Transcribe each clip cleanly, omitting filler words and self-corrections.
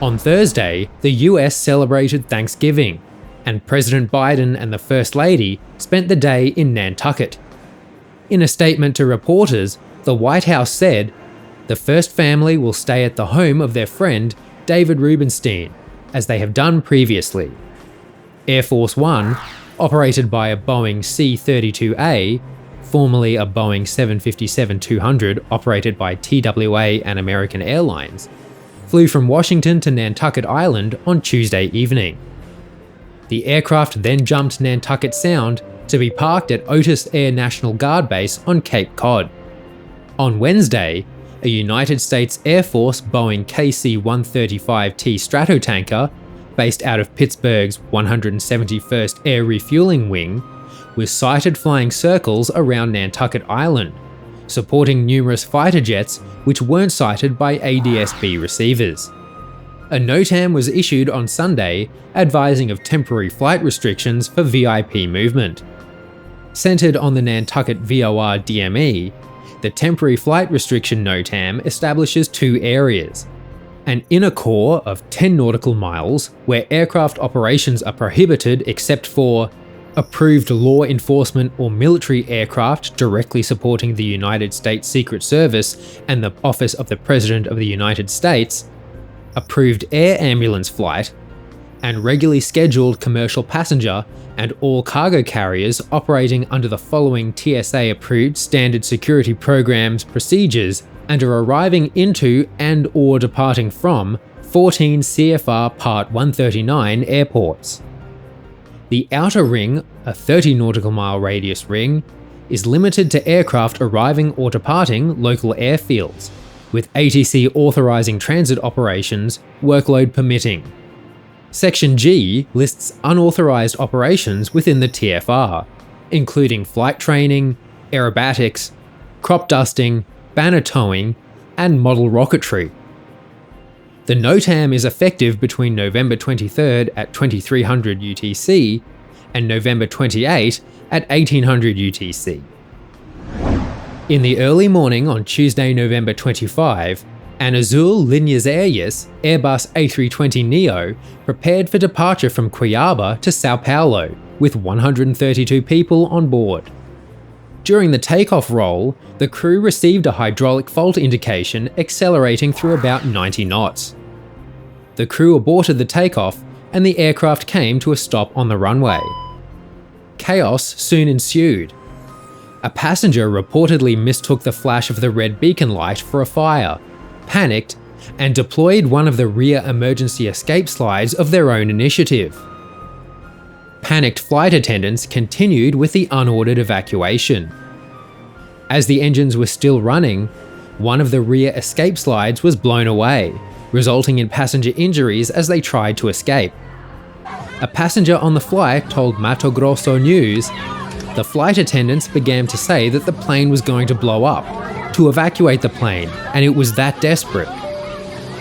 On Thursday, the US celebrated Thanksgiving, and President Biden and the First Lady spent the day in Nantucket. In a statement to reporters, the White House said, "The first family will stay at the home of their friend David Rubenstein, as they have done previously." Air Force One, operated by a Boeing C-32A, formerly a Boeing 757-200 operated by TWA and American Airlines, flew from Washington to Nantucket Island on Tuesday evening. The aircraft then jumped Nantucket Sound to be parked at POTUS Air National Guard Base on Cape Cod. On Wednesday, a United States Air Force Boeing KC-135T Stratotanker, based out of Pittsburgh's 171st Air Refueling Wing, was sighted flying circles around Nantucket Island, supporting numerous fighter jets which weren't sighted by ADS-B receivers. A NOTAM was issued on Sunday advising of temporary flight restrictions for VIP movement. Centered on the Nantucket VOR DME, the temporary flight restriction NOTAM establishes two areas: an inner core of 10 nautical miles where aircraft operations are prohibited except for approved law enforcement or military aircraft directly supporting the United States Secret Service and the Office of the President of the United States, approved air ambulance flight, and regularly scheduled commercial passenger and all cargo carriers operating under the following TSA-approved standard security programs procedures and are arriving into and/or departing from 14 CFR Part 139 airports. The outer ring, a 30 nautical mile radius ring, is limited to aircraft arriving or departing local airfields, with ATC authorizing transit operations, workload permitting. Section G lists unauthorized operations within the TFR, including flight training, aerobatics, crop dusting, banner towing, and model rocketry. The NOTAM is effective between November 23rd at 2300 UTC and November 28 at 1800 UTC. In the early morning on Tuesday, November 25, an Azul A320neo Airbus A320neo prepared for departure from Cuiabá to Sao Paulo with 132 people on board. During the takeoff roll, the crew received a hydraulic fault indication accelerating through about 90 knots. The crew aborted the takeoff and the aircraft came to a stop on the runway. Chaos soon ensued. A passenger reportedly mistook the flash of the red beacon light for a fire, panicked, and deployed one of the rear emergency escape slides of their own initiative. Panicked flight attendants continued with the unordered evacuation. As the engines were still running, one of the rear escape slides was blown away, resulting in passenger injuries as they tried to escape. A passenger on the flight told Mato Grosso News, "The flight attendants began to say that the plane was going to blow up, to evacuate the plane, and it was that desperate.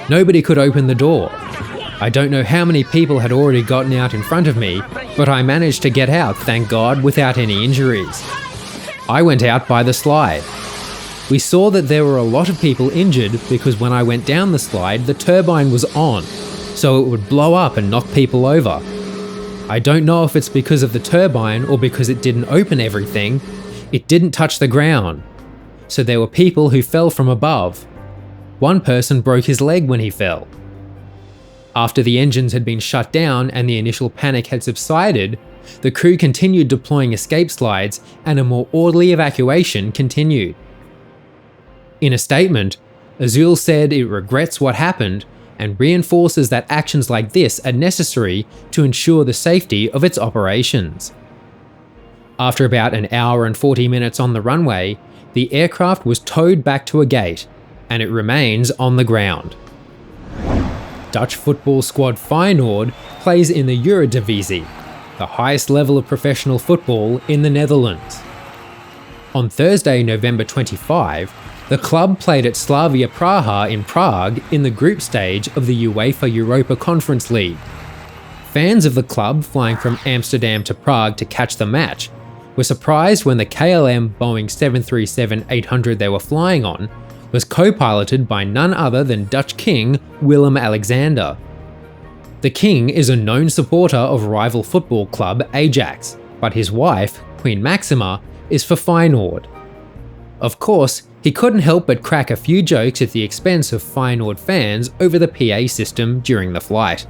Nobody could open the door. I don't know how many people had already gotten out in front of me, but I managed to get out, thank God, without any injuries. I went out by the slide. We saw that there were a lot of people injured because when I went down the slide, the turbine was on, so it would blow up and knock people over. I don't know if it's because of the turbine or because it didn't open everything. It didn't touch the ground. So there were people who fell from above. One person broke his leg when he fell." After the engines had been shut down and the initial panic had subsided, the crew continued deploying escape slides and a more orderly evacuation continued. In a statement, Azul said it regrets what happened and reinforces that actions like this are necessary to ensure the safety of its operations. After about an hour and 40 minutes on the runway, the aircraft was towed back to a gate, and it remains on the ground. Dutch football squad Feyenoord plays in the Eredivisie, the highest level of professional football in the Netherlands. On Thursday, November 25, the club played at Slavia Praha in Prague in the group stage of the UEFA Europa Conference League. Fans of the club flying from Amsterdam to Prague to catch the match were surprised when the KLM Boeing 737-800 they were flying on was co-piloted by none other than Dutch King Willem-Alexander, The king is a known supporter of rival football club Ajax, but his wife, Queen Maxima, is for Feyenoord. Of course, he couldn't help but crack a few jokes at the expense of Feyenoord fans over the PA system during the flight.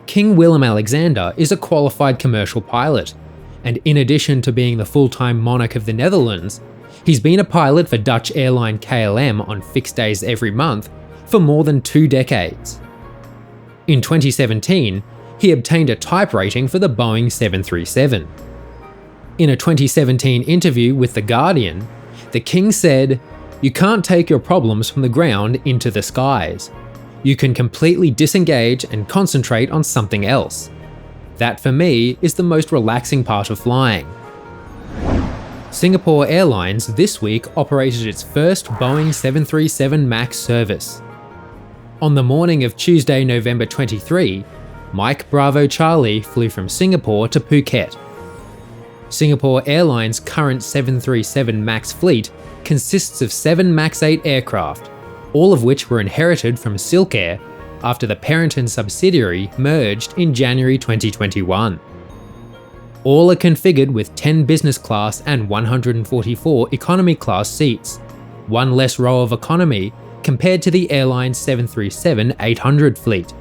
King Willem-Alexander is a qualified commercial pilot, and in addition to being the full-time monarch of the Netherlands, he's been a pilot for Dutch airline KLM on fixed days every month for more than 2 decades. In 2017, he obtained a type rating for the Boeing 737. In a 2017 interview with The Guardian, the king said, "You can't take your problems from the ground into the skies. You can completely disengage and concentrate on something else. That for me is the most relaxing part of flying." Singapore Airlines this week operated its first Boeing 737 MAX service. On the morning of Tuesday, November 23, Mike Bravo Charlie flew from Singapore to Phuket. Singapore Airlines' current 737 MAX fleet consists of 7 MAX 8 aircraft, all of which were inherited from Silk Air after the parent and subsidiary merged in January 2021. All are configured with 10 business class and 144 economy class seats, one less row of economy compared to the airline's 737-800 fleet.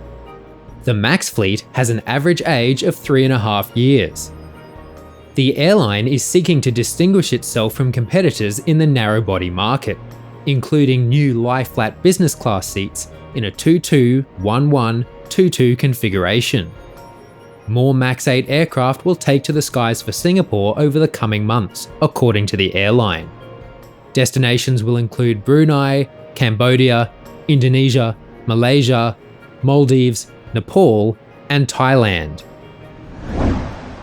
The MAX fleet has an average age of 3.5 years. The airline is seeking to distinguish itself from competitors in the narrow-body market, including new lie-flat business class seats in a 22-11-22 configuration. More MAX 8 aircraft will take to the skies for Singapore over the coming months, according to the airline. Destinations will include Brunei, Cambodia, Indonesia, Malaysia, Maldives, Nepal, and Thailand.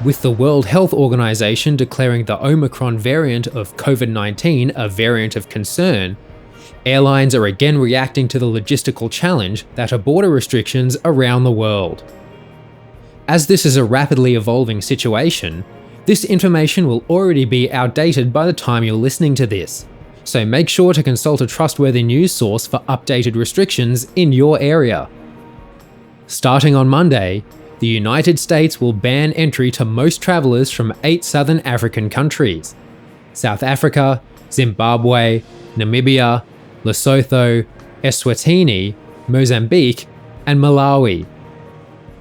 With the World Health Organization declaring the Omicron variant of COVID-19 a variant of concern, airlines are again reacting to the logistical challenge that are border restrictions around the world. As this is a rapidly evolving situation, this information will already be outdated by the time you're listening to this, so make sure to consult a trustworthy news source for updated restrictions in your area. Starting on Monday, the United States will ban entry to most travelers from 8 southern African countries: South Africa, Zimbabwe, Namibia, Lesotho, Eswatini, Mozambique, and Malawi.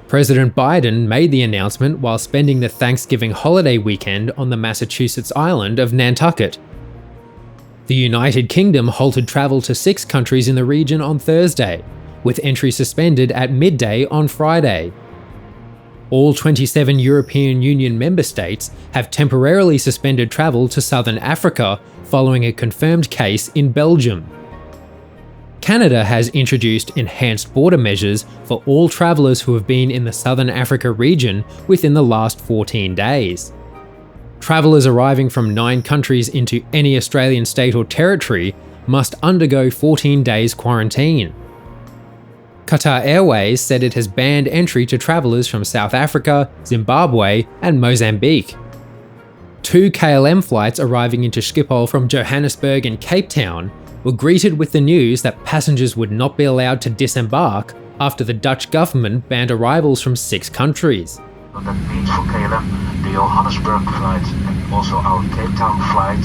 President Biden made the announcement while spending the Thanksgiving holiday weekend on the Massachusetts island of Nantucket. The United Kingdom halted travel to 6 countries in the region on Thursday, with entry suspended at midday on Friday. All 27 European Union member states have temporarily suspended travel to Southern Africa following a confirmed case in Belgium. Canada has introduced enhanced border measures for all travellers who have been in the Southern Africa region within the last 14 days. Travellers arriving from 9 countries into any Australian state or territory must undergo 14 days quarantine. Qatar Airways said it has banned entry to travellers from South Africa, Zimbabwe, and Mozambique. 2 KLM flights arriving into Schiphol from Johannesburg and Cape Town were greeted with the news that passengers would not be allowed to disembark after the Dutch government banned arrivals from 6 countries. That means for KLM, the Johannesburg flight and also our Cape Town flight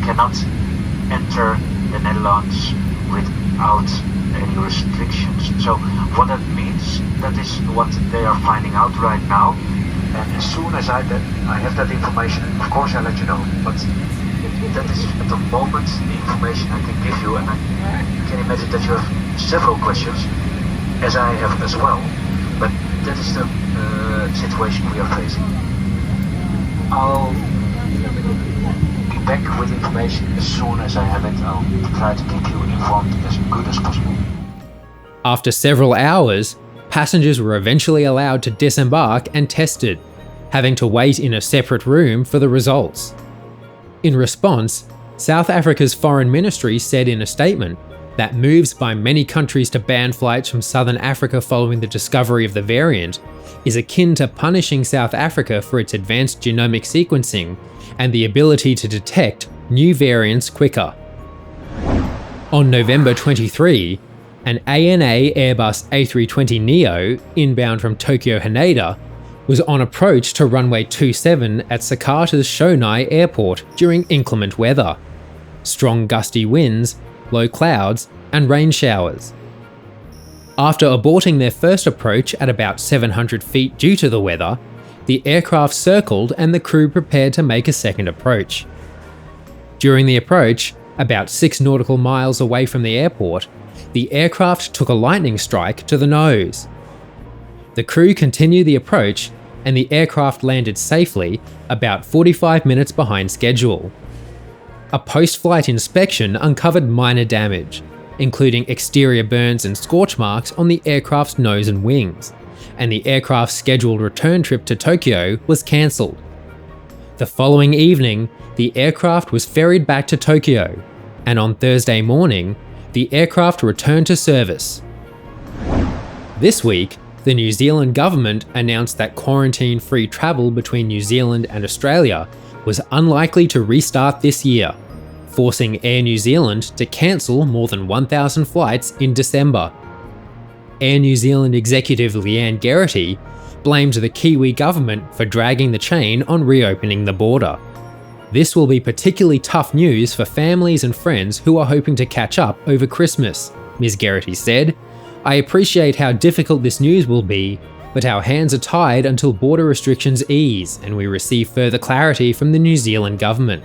cannot enter the Netherlands without any restrictions. So what that means, that is what they are finding out right now. And as soon as I have that information, of course I'll let you know. But that is at the moment the information I can give you, and I can imagine that you have several questions, as I have as well. But that is the situation we are facing. I'll be back with information as soon as I have it. I'll try to keep you informed as good as possible. After several hours, passengers were eventually allowed to disembark and tested, having to wait in a separate room for the results. In response, South Africa's Foreign Ministry said in a statement that moves by many countries to ban flights from Southern Africa following the discovery of the variant is akin to punishing South Africa for its advanced genomic sequencing and the ability to detect new variants quicker. On November 23, An ANA Airbus A320neo, inbound from Tokyo Haneda, was on approach to runway 27 at Sakata's Shonai airport during inclement weather. Strong gusty winds, low clouds, and rain showers. After aborting their first approach at about 700 feet due to the weather, the aircraft circled and the crew prepared to make a second approach. During the approach, about 6 nautical miles away from the airport, the aircraft took a lightning strike to the nose. The crew continued the approach and the aircraft landed safely about 45 minutes behind schedule. A post-flight inspection uncovered minor damage, including exterior burns and scorch marks on the aircraft's nose and wings, and the aircraft's scheduled return trip to Tokyo was cancelled. The following evening, the aircraft was ferried back to Tokyo, and on Thursday morning, the aircraft returned to service. This week, the New Zealand government announced that quarantine-free travel between New Zealand and Australia was unlikely to restart this year, forcing Air New Zealand to cancel more than 1,000 flights in December. Air New Zealand executive Leanne Geraghty blamed the Kiwi government for dragging the chain on reopening the border. This will be particularly tough news for families and friends who are hoping to catch up over Christmas, Ms. Geraghty said. I appreciate how difficult this news will be, but our hands are tied until border restrictions ease and we receive further clarity from the New Zealand government.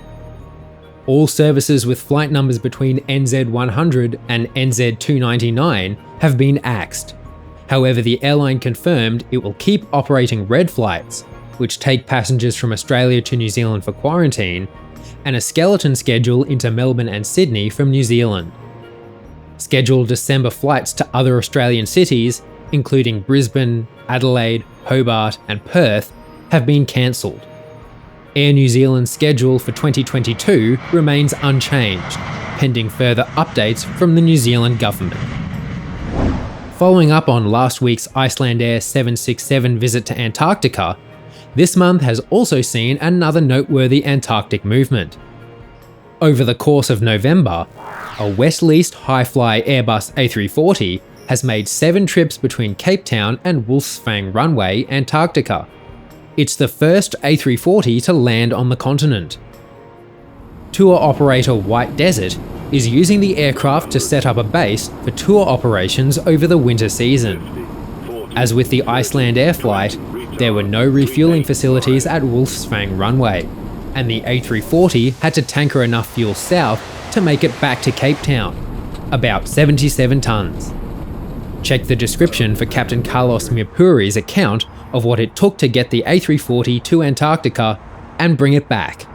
All services with flight numbers between NZ100 and NZ299 have been axed. However, the airline confirmed it will keep operating red flights, which take passengers from Australia to New Zealand for quarantine, and a skeleton schedule into Melbourne and Sydney from New Zealand. Scheduled December flights to other Australian cities, including Brisbane, Adelaide, Hobart, and Perth, have been cancelled. Air New Zealand's schedule for 2022 remains unchanged, pending further updates from the New Zealand government. Following up on last week's Icelandair 767 visit to Antarctica, this month has also seen another noteworthy Antarctic movement. Over the course of November, a west-leased high-fly Airbus A340 has made 7 trips between Cape Town and Wolfsfang Runway, Antarctica. It's the first A340 to land on the continent. Tour operator White Desert is using the aircraft to set up a base for tour operations over the winter season. As with the Icelandair flight, there were no refueling facilities at Wolfsfang Runway, and the A340 had to tanker enough fuel south to make it back to Cape Town, about 77 tonnes. Check the description for Captain Carlos Miapuri's account of what it took to get the A340 to Antarctica and bring it back.